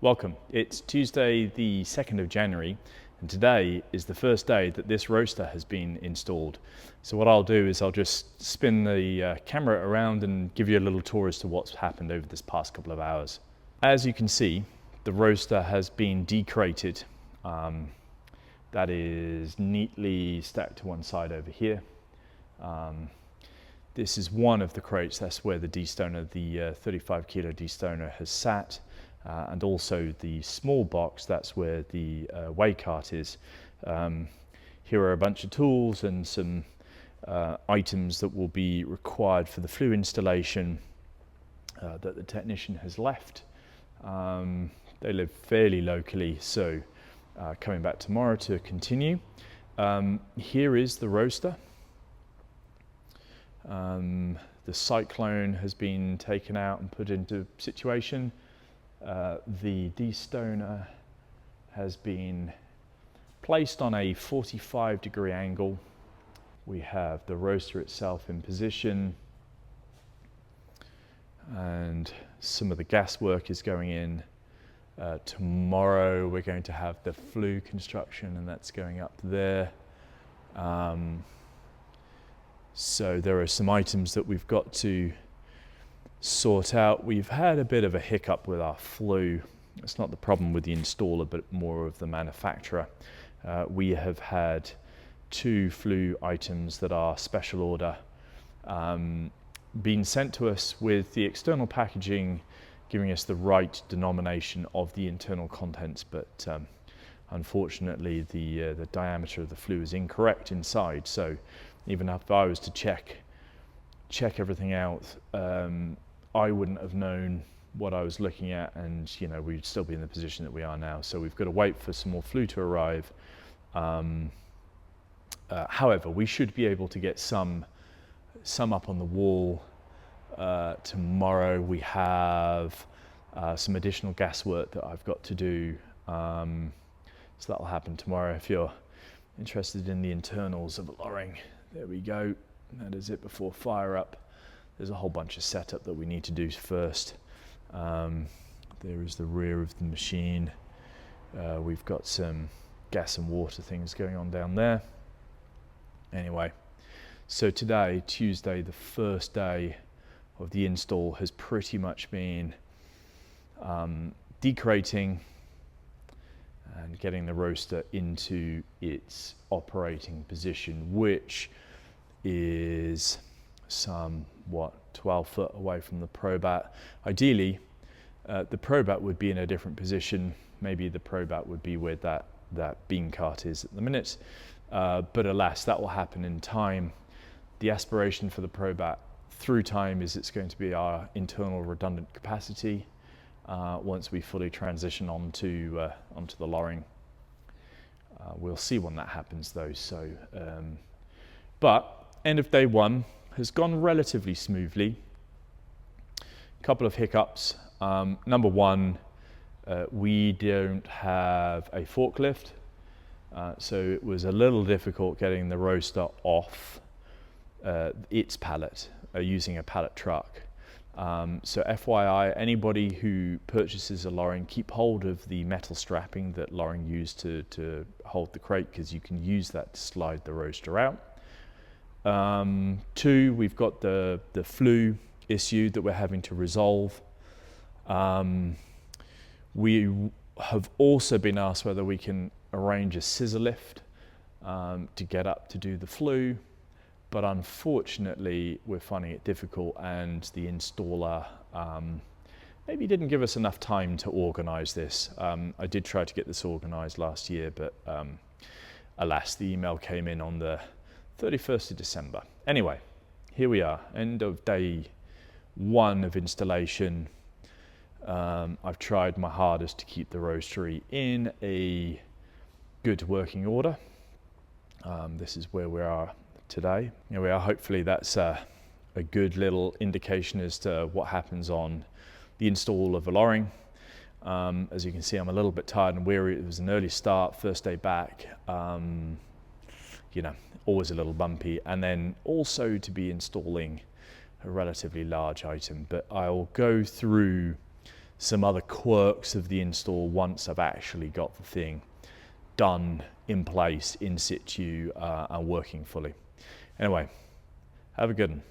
Welcome. It's Tuesday the 2nd of January and today is the first day that this roaster has been installed. So what I'll do is I'll just spin the camera around and give you a little tour as to what's happened over this past couple of hours. As you can see, the roaster has been decrated. That is neatly stacked to one side over here. This is one of the crates. That's where the destoner, the 35 kilo destoner has sat. And also the small box, that's where the weigh cart is. Here are a bunch of tools and some items that will be required for the flue installation that the technician has left. They live fairly locally, so coming back tomorrow to continue. Here is the roaster. The cyclone has been taken out and put into situation. The destoner has been placed on a 45-degree angle. We have the roaster itself in position, and some of the gas work is going in. Tomorrow we're going to have the flue construction, and that's going up there. So there are some items that we've got to sort out. We've had a bit of a hiccup with our flue. It's not the problem with the installer, but more of the manufacturer. We have had 2 flue items that are special order being sent to us with the external packaging giving us the right denomination of the internal contents, but unfortunately the diameter of the flue is incorrect inside. So even if I was to check everything out, I wouldn't have known what I was looking at, and we'd still be in the position that we are now. So we've got to wait for some more flue to arrive. However, we should be able to get some up on the wall tomorrow. We have some additional gas work that I've got to do, so that'll happen tomorrow. If you're interested in the internals of a Loring, there we go. That is it before fire up. There's a whole bunch of setup that we need to do first. There is the rear of the machine. We've got some gas and water things going on down there. Anyway, so today, Tuesday, the first day of the install, has pretty much been decrating and getting the roaster into its operating position, which is somewhat 12 foot away from the probat. Ideally, the probat would be in a different position. Maybe the probat would be where that beam cart is at the minute, but alas, that will happen in time. The aspiration for the probat through time is it's going to be our internal redundant capacity once we fully transition onto the Loring. We'll see when that happens though. So, but end of day 1 has gone relatively smoothly. A couple of hiccups. Number 1, we don't have a forklift, so it was a little difficult getting the roaster off its pallet using a pallet truck. So FYI, anybody who purchases a Loring, keep hold of the metal strapping that Loring used to hold the crate, because you can use that to slide the roaster out. 2, we've got the flue issue that we're having to resolve. We have also been asked whether we can arrange a scissor lift to get up to do the flue, but unfortunately we're finding it difficult, and the installer maybe didn't give us enough time to organize this. I did try to get this organized last year, but alas, the email came in on the 31st of December. Anyway, here we are, end of day 1 of installation. I've tried my hardest to keep the roastery in a good working order. This is where we are today. Here we are. Hopefully that's a good little indication as to what happens on the install of a Loring. As you can see, I'm a little bit tired and weary. It was an early start, first day back. Always a little bumpy, and then also to be installing a relatively large item. But I'll go through some other quirks of the install once I've actually got the thing done, in place, in situ, and working fully. Anyway, have a good one.